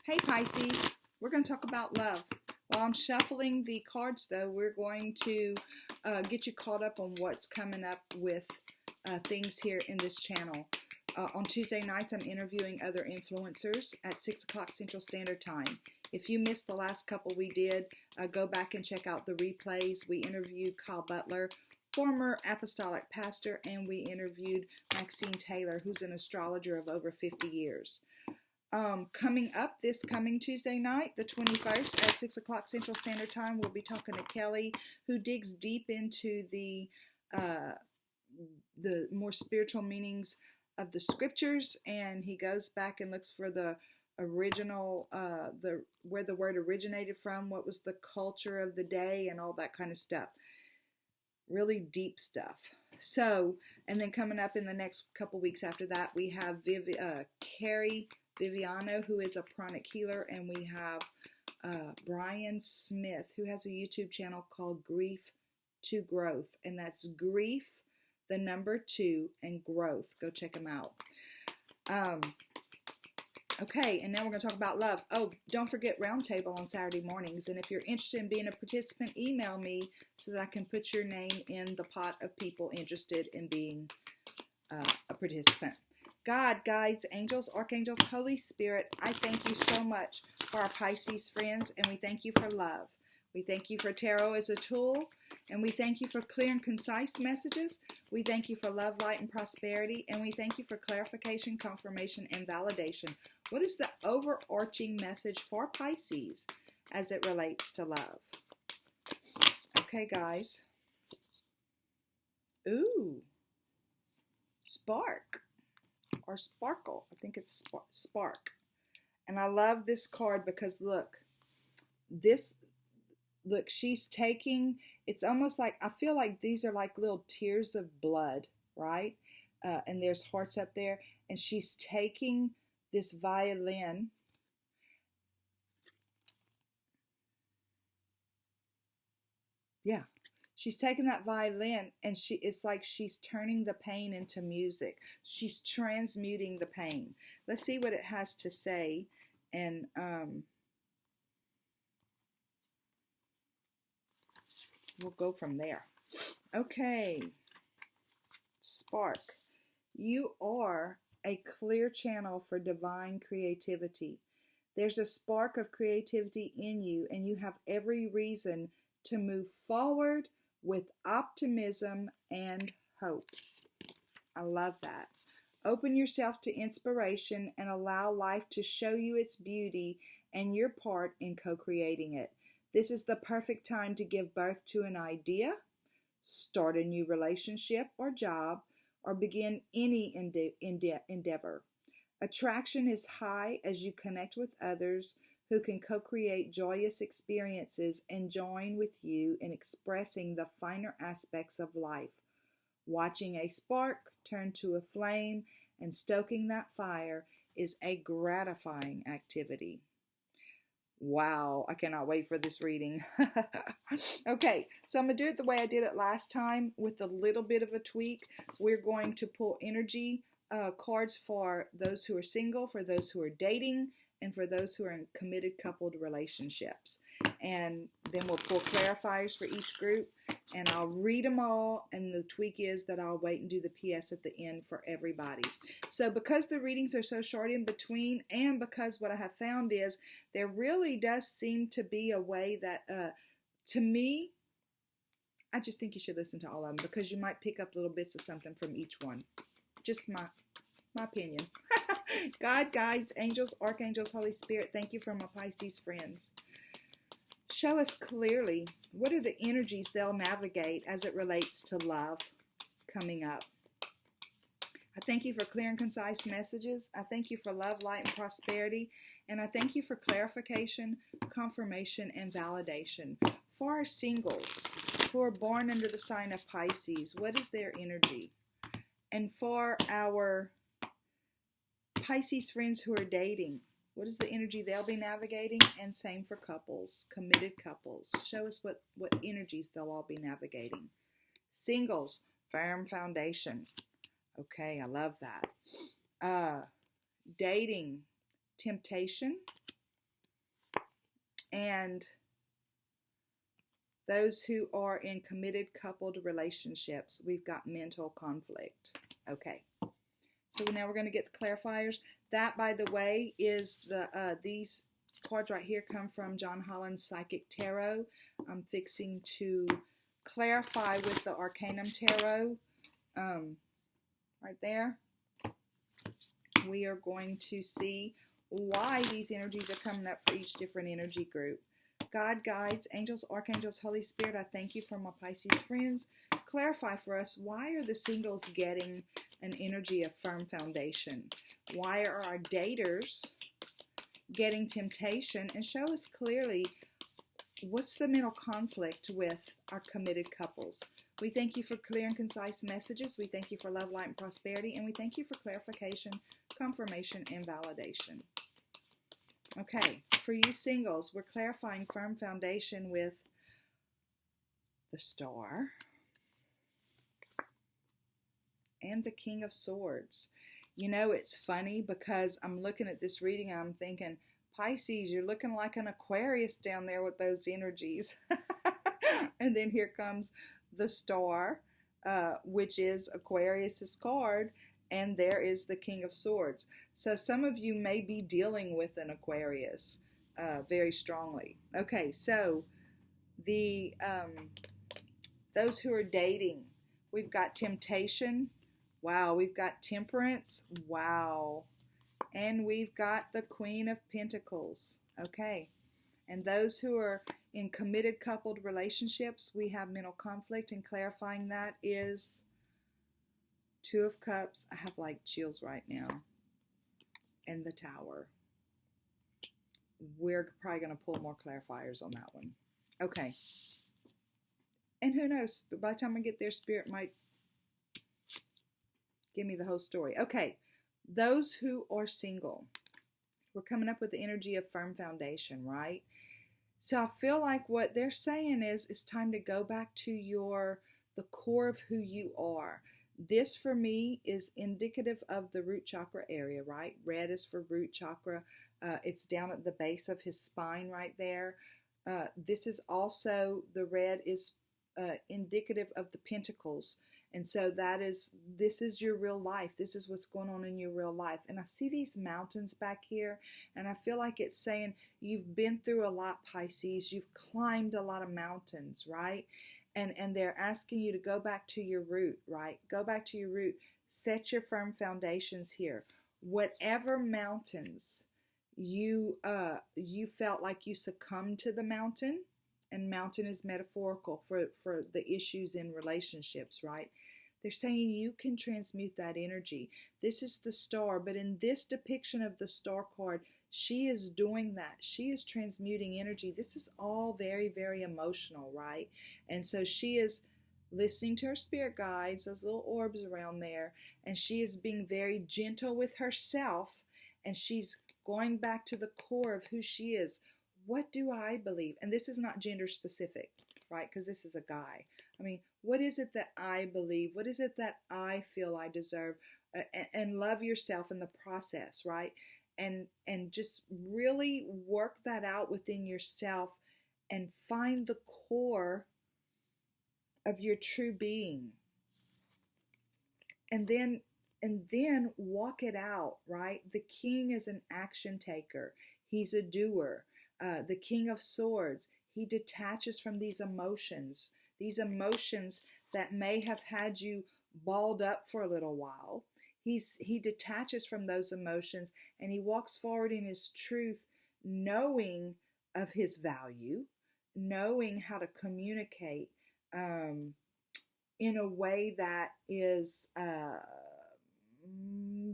Hey Pisces, we're going to talk about love. While I'm shuffling the cards though, we're going to get you caught up on what's coming up with things here in this channel. On Tuesday nights, I'm interviewing other influencers at 6 o'clock Central Standard Time. If you missed the last couple we did, go back and check out the replays. We interviewed Kyle Butler, former apostolic pastor, and we interviewed Maxine Taylor, who's an astrologer of over 50 years. Coming up this coming Tuesday night, the 21st at 6 o'clock Central Standard Time, we'll be talking to Kelly, who digs deep into the more spiritual meanings of the scriptures, and he goes back and looks for the original, where the word originated from, what was the culture of the day, and all that kind of stuff. Really deep stuff. So, and then coming up in the next couple weeks after that, we have Carrie Viviano, who is a pranic healer, and we have Brian Smith, who has a YouTube channel called Grief to Growth, and that's grief, the number 2, and growth. Go check him out. Okay, and now we're going to talk about love. Oh, don't forget Roundtable on Saturday mornings, and if you're interested in being a participant, email me so that I can put your name in the pot of people interested in being a participant. God, guides, angels, archangels, Holy Spirit, I thank you so much for our Pisces friends, and we thank you for love. We thank you for tarot as a tool, and we thank you for clear and concise messages. We thank you for love, light, and prosperity, and we thank you for clarification, confirmation, and validation. What is the overarching message for Pisces as it relates to love? Okay, guys. Ooh. Spark. Or sparkle. I think it's spark. And I love this card because look, she's taking, it's almost like, I feel like these are like little tears of blood, right? And there's hearts up there, and she's taking this violin. Yeah. She's taking that violin, and it's like she's turning the pain into music. She's transmuting the pain. Let's see what it has to say, and we'll go from there. Okay, Spark. You are a clear channel for divine creativity. There's a spark of creativity in you, and you have every reason to move forward with optimism and hope. I love that. Open yourself to inspiration and allow life to show you its beauty and your part in co-creating it. This is the perfect time to give birth to an idea, start a new relationship or job, or begin any endeavor. Attraction is high as you connect with others who can co-create joyous experiences and join with you in expressing the finer aspects of life. Watching a spark turn to a flame and stoking that fire is a gratifying activity. Wow, I cannot wait for this reading. Okay, so I'm going to do it the way I did it last time with a little bit of a tweak. We're going to pull energy cards for those who are single, for those who are dating, and for those who are in committed coupled relationships. And then we'll pull clarifiers for each group, and I'll read them all, and the tweak is that I'll wait and do the PS at the end for everybody. So because the readings are so short in between, and because what I have found is there really does seem to be a way that, to me, I just think you should listen to all of them because you might pick up little bits of something from each one. Just my opinion. God, guides, angels, archangels, Holy Spirit, thank you for my Pisces friends. Show us clearly what are the energies they'll navigate as it relates to love coming up. I thank you for clear and concise messages. I thank you for love, light, and prosperity. And I thank you for clarification, confirmation, and validation. For our singles who are born under the sign of Pisces, what is their energy? And for our Pisces friends who are dating, what is the energy they'll be navigating? And same for couples, committed couples. Show us what energies they'll all be navigating. Singles, firm foundation. Okay, I love that. Dating, temptation, And those who are in committed coupled relationships, we've got mental conflict. Okay. So now we're going to get the clarifiers. That, by the way, is these cards right here come from John Holland's Psychic Tarot. I'm fixing to clarify with the Arcanum Tarot. Right there. We are going to see why these energies are coming up for each different energy group. God, guides, angels, archangels, Holy Spirit, I thank you for my Pisces friends. Clarify for us, why are the singles getting an energy of firm foundation? Why are our daters getting temptation? And show us clearly, what's the mental conflict with our committed couples? We thank you for clear and concise messages. We thank you for love, light, and prosperity. And we thank you for clarification, confirmation, and validation. Okay, for you singles, we're clarifying firm foundation with the Star and the King of Swords. You know, it's funny because I'm looking at this reading and I'm thinking, Pisces, you're looking like an Aquarius down there with those energies. And then here comes the Star, which is Aquarius's card, and there is the King of Swords. So some of you may be dealing with an Aquarius very strongly. Okay, so the those who are dating, we've got temptation. Wow, we've got temperance. Wow. And we've got the Queen of Pentacles. Okay. And those who are in committed coupled relationships, we have mental conflict, and clarifying that is Two of Cups. I have like chills right now. And the Tower. We're probably going to pull more clarifiers on that one. Okay. And who knows, but by the time I get there, Spirit might give me the whole story. Okay. Those who are single, we're coming up with the energy of firm foundation, right? So I feel like what they're saying is it's time to go back to the core of who you are. This for me is indicative of the root chakra area, right? Red is for root chakra. It's down at the base of his spine right there. This is also, the red is indicative of the pentacles. And so this is your real life. This is what's going on in your real life. And I see these mountains back here, and I feel like it's saying you've been through a lot, Pisces. You've climbed a lot of mountains, right? And they're asking you to go back to your root, right? Go back to your root. Set your firm foundations here. Whatever mountains you felt like you succumbed to the mountain, and mountain is metaphorical for the issues in relationships, right? They're saying you can transmute that energy. This is the Star, but in this depiction of the Star card, she is doing that. She is transmuting energy. This is all very, very emotional, right? And so she is listening to her spirit guides, those little orbs around there, and she is being very gentle with herself, and she's going back to the core of who she is. What do I believe? And this is not gender specific, right? Because this is a guy. I mean, what is it that I believe? What is it that I feel I deserve? And love yourself in the process, right? And just really work that out within yourself and find the core of your true being. And then walk it out, right? The king is an action taker. He's a doer. The King of Swords, he detaches from these emotions that may have had you balled up for a little while. He detaches from those emotions, and he walks forward in his truth, knowing of his value, knowing how to communicate in a way that is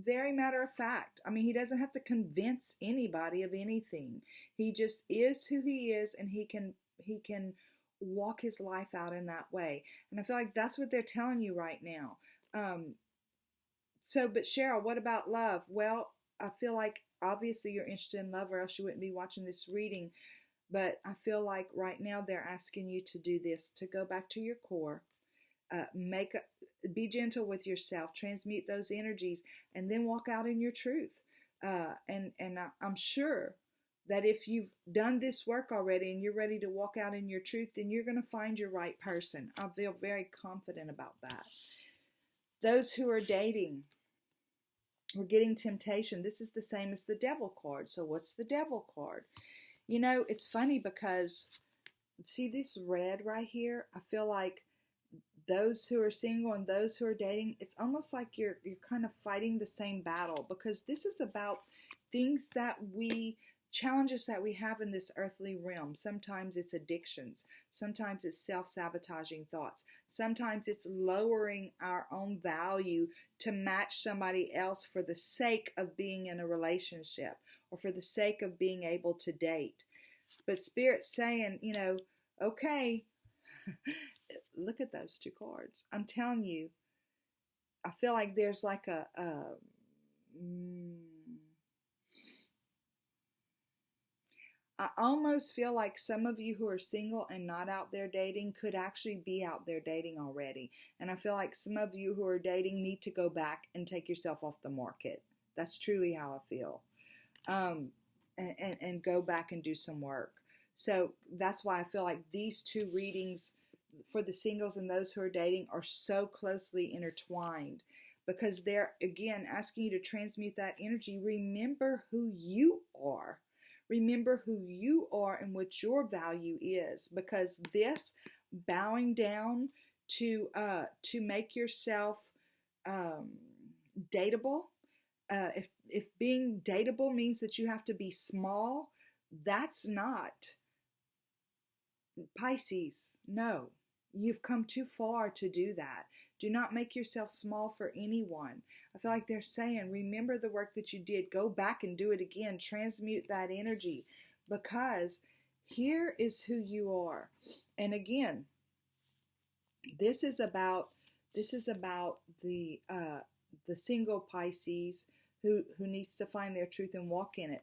very matter of fact. I mean, he doesn't have to convince anybody of anything. He just is who he is, and he can walk his life out in that way. And I feel like that's what they're telling you right now. But Cheryl, what about love? Well, I feel like obviously you're interested in love, or else you wouldn't be watching this reading. But I feel like right now they're asking you to do this, to go back to your core. Be gentle with yourself, transmute those energies, and then walk out in your truth. And I'm sure that if you've done this work already and you're ready to walk out in your truth, then you're going to find your right person. I feel very confident about that. Those who are dating, we're getting temptation. This is the same as the devil card. So what's the devil card? You know, it's funny because, see this red right here? I feel like those who are single and those who are dating, it's almost like you're kind of fighting the same battle, because this is about things that challenges that we have in this earthly realm. Sometimes it's addictions. Sometimes it's self-sabotaging thoughts. Sometimes it's lowering our own value to match somebody else for the sake of being in a relationship or for the sake of being able to date. But Spirit's saying, you know, okay, look at those two cards. I'm telling you, I feel like there's like I almost feel like some of you who are single and not out there dating could actually be out there dating already. And I feel like some of you who are dating need to go back and take yourself off the market. That's truly how I feel. And go back and do some work. So that's why I feel like these two readings for the singles and those who are dating are so closely intertwined, because they're, again, asking you to transmute that energy. Remember who you are. Remember who you are and what your value is, because this bowing down to make yourself dateable, if being dateable means that you have to be small, that's not Pisces. No, you've come too far to do that. Do not make yourself small for anyone. I feel like they're saying, remember the work that you did. Go back and do it again. Transmute that energy, because here is who you are. And again, this is about the single Pisces who needs to find their truth and walk in it.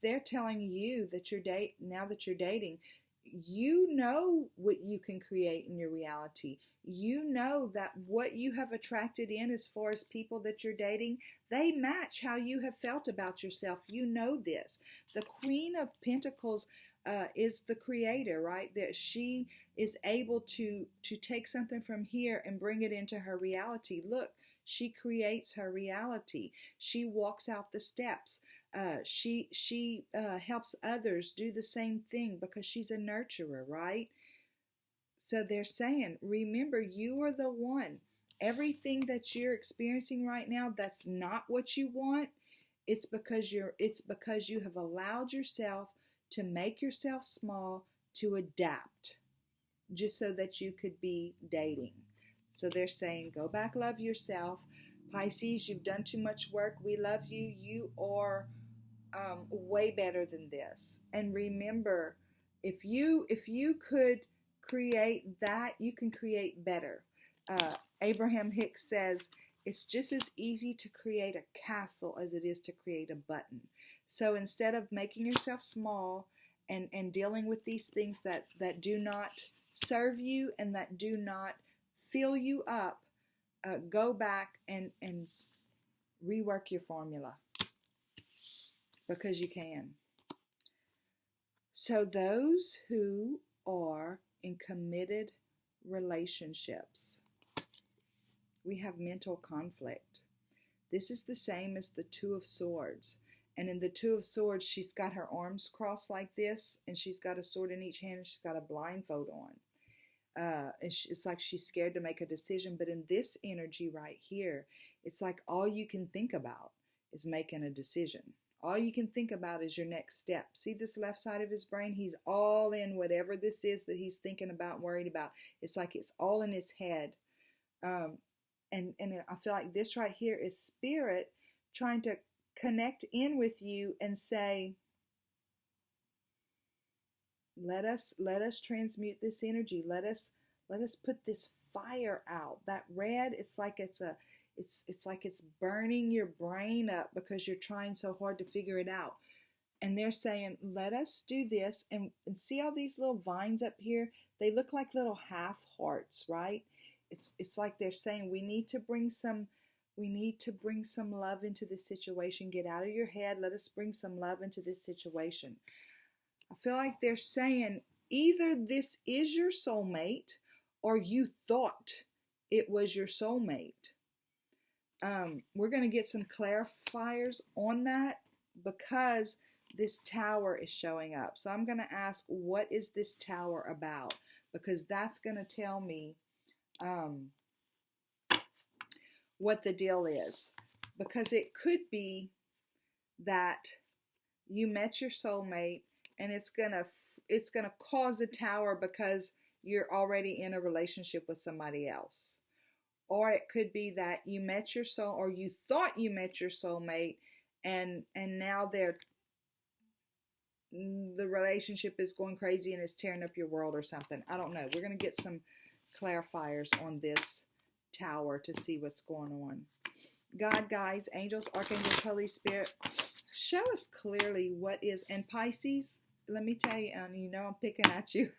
They're telling you that now that you're dating, you know what you can create in your reality. You know that what you have attracted in as far as people that you're dating, they match how you have felt about yourself. You know this. The Queen of Pentacles is the creator, right? That she is able to take something from here and bring it into her reality. Look, she creates her reality. She walks out the steps. She helps others do the same thing because she's a nurturer, right? So they're saying, remember, you are the one. Everything that you're experiencing right now, that's not what you want. It's because you have allowed yourself to make yourself small, to adapt, just so that you could be dating. So they're saying, go back, love yourself. Pisces, you've done too much work. We love you. You are way better than this. And remember, if you could create that, you can create better. Abraham Hicks says, it's just as easy to create a castle as it is to create a button. So instead of making yourself small and dealing with these things that do not serve you and that do not fill you up, go back and rework your formula, because you can. So those who are in committed relationships, we have mental conflict. This is the same as the Two of Swords. And in the Two of Swords, she's got her arms crossed like this, and she's got a sword in each hand, and she's got a blindfold on. It's like she's scared to make a decision. But in this energy right here, it's like all you can think about is making a decision. All you can think about is your next step. See this left side of his brain? He's all in whatever this is that he's thinking about, worried about. It's like it's all in his head. And I feel like this right here is Spirit trying to connect in with you and say, let us transmute this energy. Let us put this fire out. That red, it's like it's burning your brain up because you're trying so hard to figure it out. And they're saying, let us do this. And see all these little vines up here? They look like little half hearts, right? It's like they're saying we need to bring some We need to bring some love into this situation. Get out of your head. Let us bring some love into this situation. I feel like they're saying either this is your soulmate or you thought it was your soulmate. We're going to get some clarifiers on that because this tower is showing up. So I'm going to ask, what is this tower about? Because that's going to tell me what the deal is. Because it could be that you met your soulmate and it's gonna cause a tower because you're already in a relationship with somebody else. Or it could be that you met your soul, or you thought you met your soulmate, and now the relationship is going crazy and is tearing up your world or something. I don't know. We're gonna get some clarifiers on this tower to see what's going on. God, guides, angels, archangels, Holy Spirit, show us clearly what is. And Pisces, let me tell you, and you know I'm picking at you.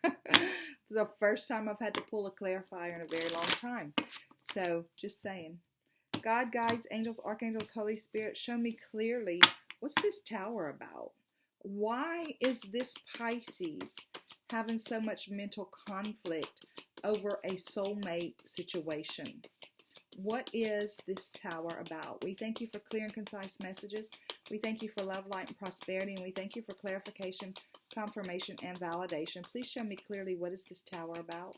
The first time I've had to pull a clarifier in a very long time. So just saying. God, guides, angels, archangels, Holy Spirit, show me clearly, what's this tower about? Why is this Pisces having so much mental conflict over a soulmate situation? What is this tower about? We thank you for clear and concise messages. We thank you for love, light, and prosperity. And we thank you for clarification, confirmation, and validation. Please show me clearly, what is this tower about?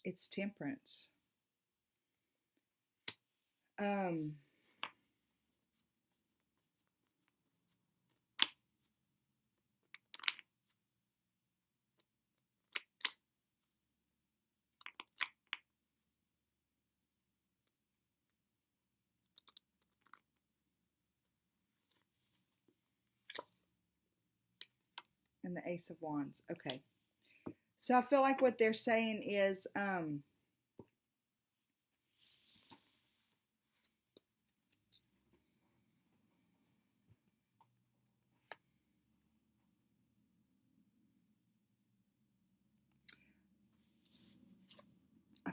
It's Temperance. And the Ace of Wands. Okay. So I feel like what they're saying is, I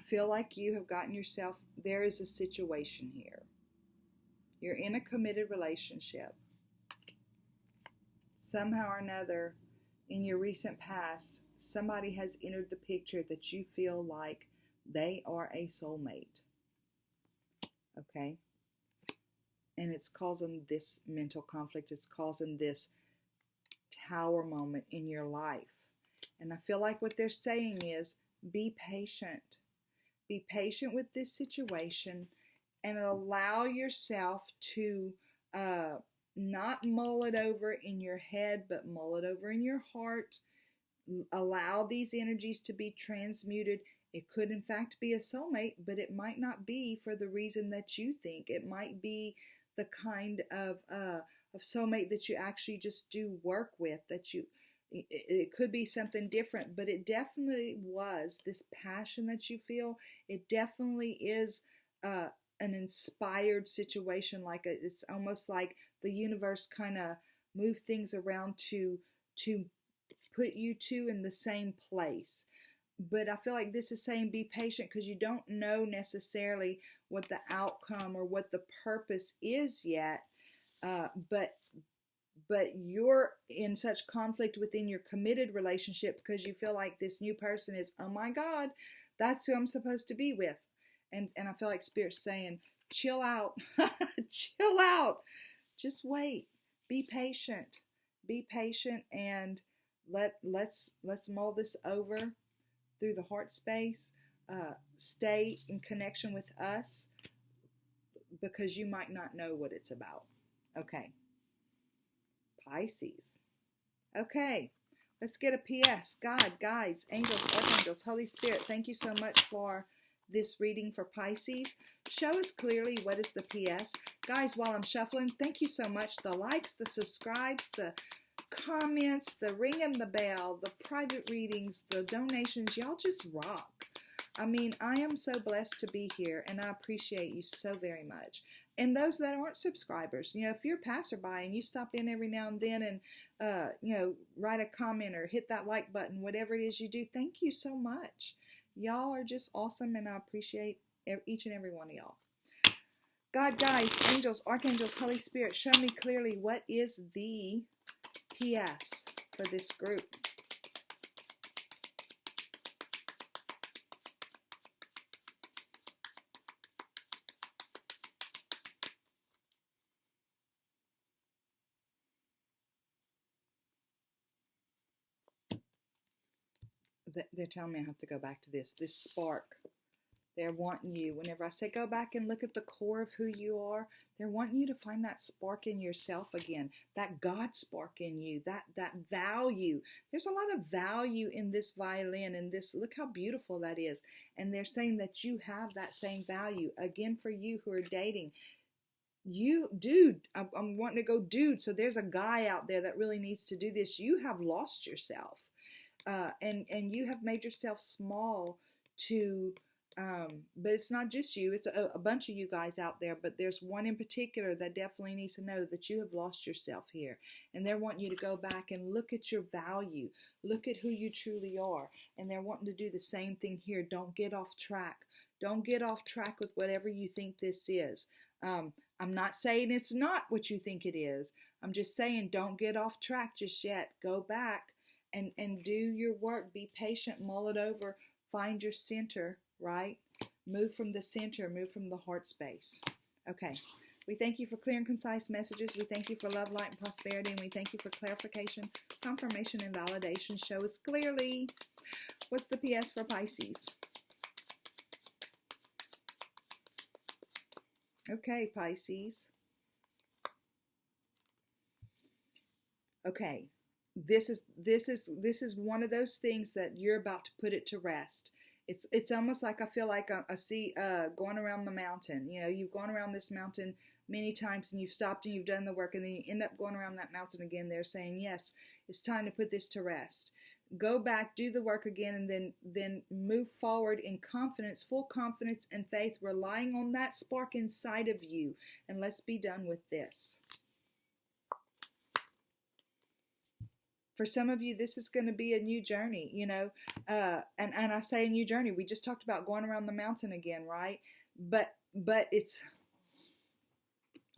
feel like you have gotten yourself, there is a situation here. You're in a committed relationship. Somehow or another, in your recent past, somebody has entered the picture that you feel like they are a soulmate. Okay? And it's causing this mental conflict. It's causing this tower moment in your life. And I feel like what they're saying is, be patient. Be patient with this situation and allow yourself to not mull it over in your head, but mull it over in your heart. Allow these energies to be transmuted. It could in fact be a soulmate, but it might not be for the reason that you think. It might be the kind of soulmate that you actually just do work with, that you, it could be something different, but it definitely was this passion that you feel. It definitely is an inspired situation. It's almost like the universe kind of moved things around to put you two in the same place. But I feel like this is saying be patient because you don't know necessarily what the outcome or what the purpose is yet. But you're in such conflict within your committed relationship because you feel like this new person is, oh my God, that's who I'm supposed to be with. And I feel like Spirit's saying, chill out, chill out, just wait, be patient, and let's mull this over through the heart space. Stay in connection with us because you might not know what it's about. Okay. Pisces. Okay, let's get a PS. God, guides, angels, archangels, Holy Spirit, thank you so much for this reading for Pisces. Show us clearly what is the PS. Guys, while I'm shuffling, thank you so much. The likes, the subscribes, the comments, the ringing the bell, the private readings, the donations, y'all just rock. I mean, I am so blessed to be here, and I appreciate you so very much. And those that aren't subscribers, you know, if you're a passerby and you stop in every now and then and, you know, write a comment or hit that like button, whatever it is you do, thank you so much. Y'all are just awesome, and I appreciate each and every one of y'all. God, guides, angels, archangels, Holy Spirit, show me clearly what is the PS for this group. They're telling me I have to go back to this spark. They're wanting you, whenever I say go back and look at the core of who you are, they're wanting you to find that spark in yourself again, that God spark in you, that value. There's a lot of value in this violin and this, look how beautiful that is. And they're saying that you have that same value. Again, for you who are dating, you, dude, I'm wanting to go, dude, so there's a guy out there that really needs to do this. You have lost yourself. And you have made yourself small to, but it's not just you, it's a bunch of you guys out there, but there's one in particular that definitely needs to know that you have lost yourself here. And they're wanting you to go back and look at your value, look at who you truly are. And they're wanting to do the same thing here. Don't get off track. Don't get off track with whatever you think this is. I'm not saying it's not what you think it is. I'm just saying don't get off track just yet. Go back and do your work. Be patient, mull it over, find your center, right? Move from the center, move from the heart space. Okay. We thank you for clear and concise messages. We thank you for love, light, and prosperity. And we thank you for clarification, confirmation, and validation. Show us clearly. What's the PS for Pisces? Okay, Pisces. Okay. This is one of those things that you're about to put it to rest. It's almost like I feel like I see going around the mountain. You know, you've gone around this mountain many times and you've stopped and you've done the work and then you end up going around that mountain again. They're saying, yes, it's time to put this to rest. Go back, do the work again, and then move forward in confidence, full confidence and faith, relying on that spark inside of you. And let's be done with this. For some of you, this is going to be a new journey, you know, and I say a new journey. We just talked about going around the mountain again, right? But it's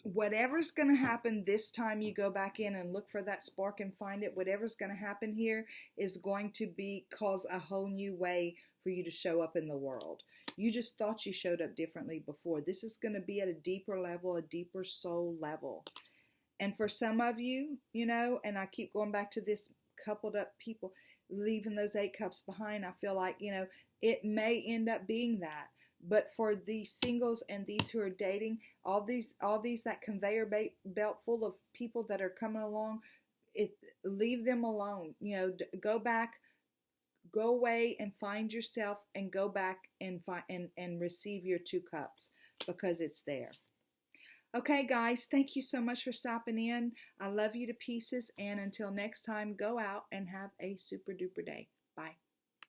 whatever's going to happen this time you go back in and look for that spark and find it. Whatever's going to happen here is going to cause a whole new way for you to show up in the world. You just thought you showed up differently before. This is going to be at a deeper level, a deeper soul level. And for some of you, you know, and I keep going back to this coupled up people, leaving those 8 cups behind, I feel like, you know, it may end up being that. But for these singles and these who are dating, all these that conveyor belt full of people that are coming along, leave them alone. You know, go back, go away and find yourself and go back and and receive your 2 cups because it's there. Okay, guys, thank you so much for stopping in. I love you to pieces. And until next time, go out and have a super duper day. Bye.